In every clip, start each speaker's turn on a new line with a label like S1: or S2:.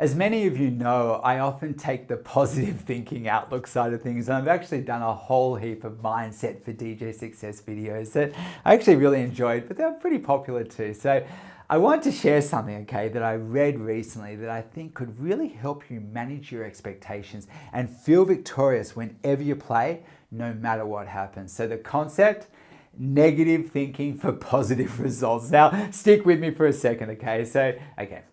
S1: As many of you know, I often take the positive thinking outlook side of things, and I've actually done a whole heap of mindset for DJ success videos that I actually really enjoyed, but they're pretty popular too. So I want to share something, okay, that I read recently that I think could really help you manage your expectations and feel victorious whenever you play, no matter what happens. So the concept: negative thinking for positive results. Now, stick with me for a second, okay? So,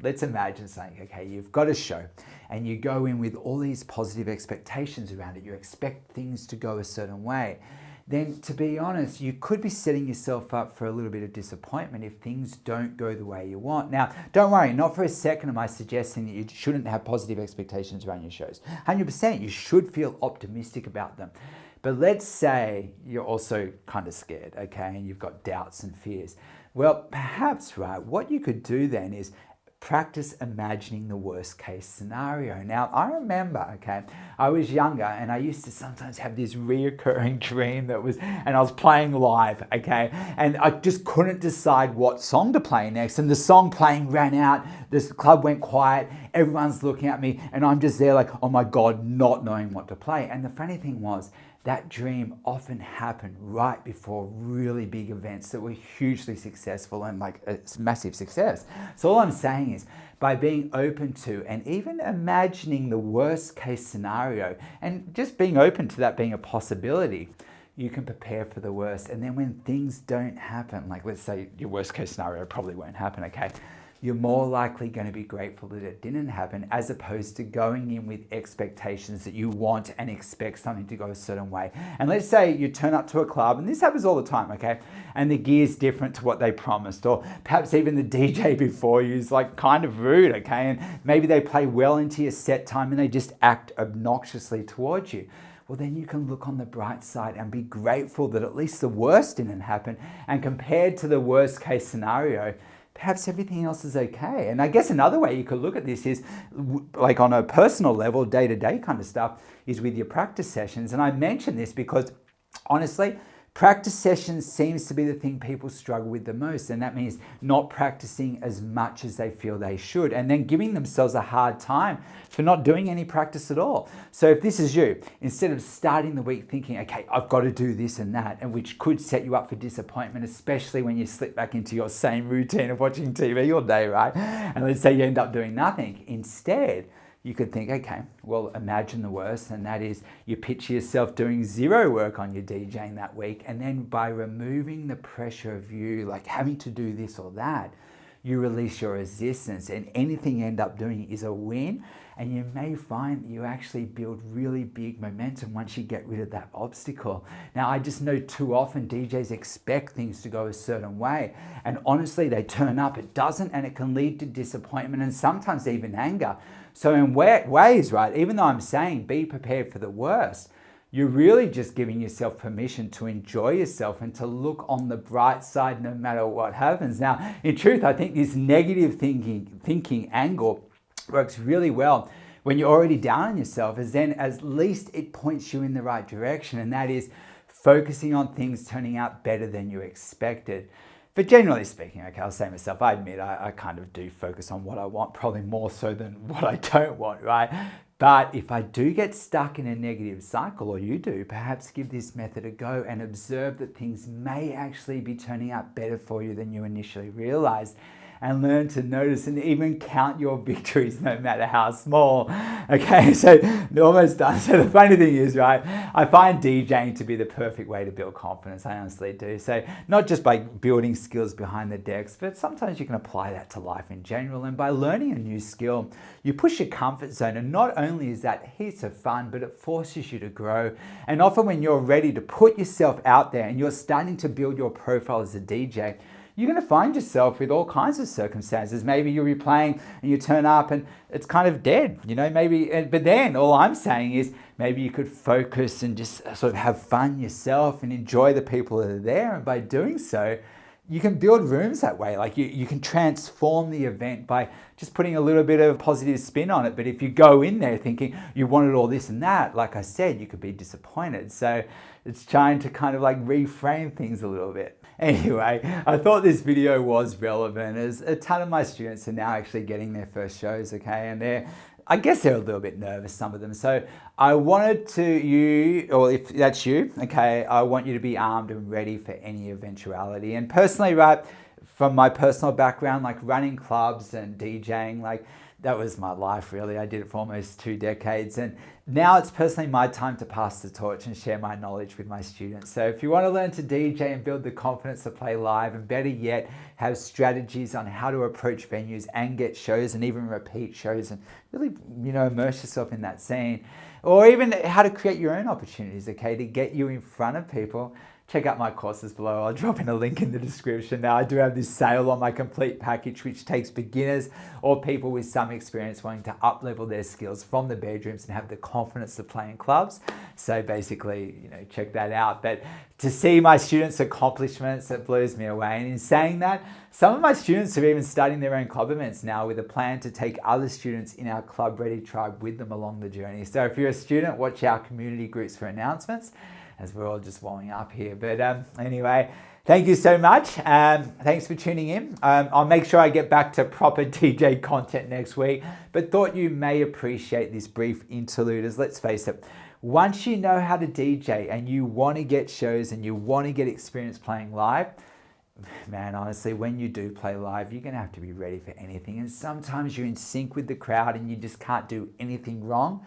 S1: let's imagine something, okay? You've got a show and you go in with all these positive expectations around it. You expect things to go a certain way. Then, to be honest, you could be setting yourself up for a little bit of disappointment if things don't go the way you want. Now, don't worry, not for a second am I suggesting that you shouldn't have positive expectations around your shows. 100%, you should feel optimistic about them. But let's say you're also kind of scared, okay, and you've got doubts and fears. Well, perhaps, right, what you could do then is practice imagining the worst case scenario. Now, I remember, okay, I was younger and I used to sometimes have this reoccurring dream and I was playing live, okay, and I just couldn't decide what song to play next. And the song playing ran out, this club went quiet, everyone's looking at me, and I'm just there like, oh my God, not knowing what to play. And the funny thing was, that dream often happened right before really big events that were hugely successful and like a massive success. So all I'm saying is, by being open to and even imagining the worst case scenario and just being open to that being a possibility, you can prepare for the worst. And then when things don't happen, like let's say your worst case scenario probably won't happen, okay? You're more likely going to be grateful that it didn't happen, as opposed to going in with expectations that you want and expect something to go a certain way. And let's say you turn up to a club, and this happens all the time, okay? And the gear's different to what they promised, or perhaps even the DJ before you is like kind of rude, okay? And maybe they play well into your set time and they just act obnoxiously towards you. Well, then you can look on the bright side and be grateful that at least the worst didn't happen. And compared to the worst case scenario, perhaps everything else is okay. And I guess another way you could look at this is like on a personal level, day-to-day kind of stuff, is with your practice sessions. And I mention this because honestly, practice sessions seems to be the thing people struggle with the most. And that means not practicing as much as they feel they should, and then giving themselves a hard time for not doing any practice at all. So if this is you, instead of starting the week thinking, okay, I've got to do this and that, and which could set you up for disappointment, especially when you slip back into your same routine of watching TV all day, right? And let's say you end up doing nothing. Instead, you could think, okay, well, imagine the worst, and that is you picture yourself doing zero work on your DJing that week, and then by removing the pressure of you like having to do this or that, you release your resistance, and anything you end up doing is a win. And you may find that you actually build really big momentum once you get rid of that obstacle. Now, I just know too often DJs expect things to go a certain way, and honestly, they turn up, it doesn't, and it can lead to disappointment and sometimes even anger. So in ways, right, even though I'm saying be prepared for the worst, you're really just giving yourself permission to enjoy yourself and to look on the bright side no matter what happens. Now, in truth, I think this negative thinking angle works really well when you're already down on yourself, as then at least it points you in the right direction, and that is focusing on things turning out better than you expected. But generally speaking, okay, I'll say myself, I admit I kind of do focus on what I want, probably more so than what I don't want, right? But if I do get stuck in a negative cycle, or you do, perhaps give this method a go and observe that things may actually be turning out better for you than you initially realized. And learn to notice and even count your victories, no matter how small. Okay, so almost done. So the funny thing is, right, I find DJing to be the perfect way to build confidence. I honestly do. So not just by building skills behind the decks, but sometimes you can apply that to life in general. And by learning a new skill, you push your comfort zone. And not only is that heaps of fun, but it forces you to grow. And often when you're ready to put yourself out there and you're starting to build your profile as a DJ, you're going to find yourself with all kinds of circumstances. Maybe you'll be playing and you turn up and it's kind of dead, you know, but then all I'm saying is maybe you could focus and just sort of have fun yourself and enjoy the people that are there. And by doing so, you can build rooms that way. Like you can transform the event by just putting a little bit of positive spin on it. But if you go in there thinking you wanted all this and that, like I said, you could be disappointed. So it's trying to kind of like reframe things a little bit. Anyway, I thought this video was relevant as a ton of my students are now actually getting their first shows, okay? And I guess they're a little bit nervous, some of them. So I wanted or if that's you, okay, I want you to be armed and ready for any eventuality. And personally, right, from my personal background, like running clubs and DJing, like that was my life really. I did it for almost 2 decades. And now it's personally my time to pass the torch and share my knowledge with my students. So if you want to learn to DJ and build the confidence to play live, and better yet, have strategies on how to approach venues and get shows and even repeat shows and really, immerse yourself in that scene, or even how to create your own opportunities, okay, to get you in front of people, check out my courses below. I'll drop in a link in the description. Now, I do have this sale on my complete package, which takes beginners or people with some experience wanting to up-level their skills from the bedrooms and have the confidence to play in clubs. So basically, check that out. But to see my students' accomplishments, it blows me away. And in saying that, some of my students are even starting their own club events now with a plan to take other students in our Club Ready tribe with them along the journey. So if you're a student, watch our community groups for announcements, as we're all just warming up here. But anyway, thank you so much. Thanks for tuning in. I'll make sure I get back to proper DJ content next week, but thought you may appreciate this brief interlude, as let's face it, once you know how to DJ and you want to get shows and you want to get experience playing live, man, honestly, when you do play live, you're going to have to be ready for anything. And sometimes you're in sync with the crowd and you just can't do anything wrong.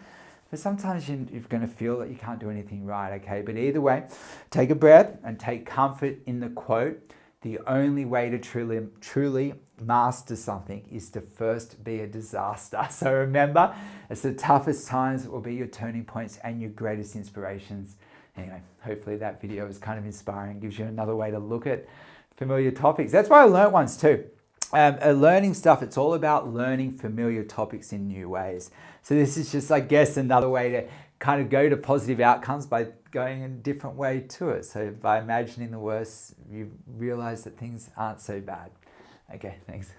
S1: But sometimes you're going to feel that you can't do anything right, okay? But either way, take a breath and take comfort in the quote, the only way to truly master something is to first be a disaster. So remember, it's the toughest times that will be your turning points and your greatest inspirations. Anyway, hopefully that video is kind of inspiring, gives you another way to look at familiar topics. That's why I learned once too. Learning stuff, it's all about learning familiar topics in new ways. So this is just, I guess, another way to kind of go to positive outcomes by going in a different way to it. So by imagining the worst, you realize that things aren't so bad. Okay, thanks.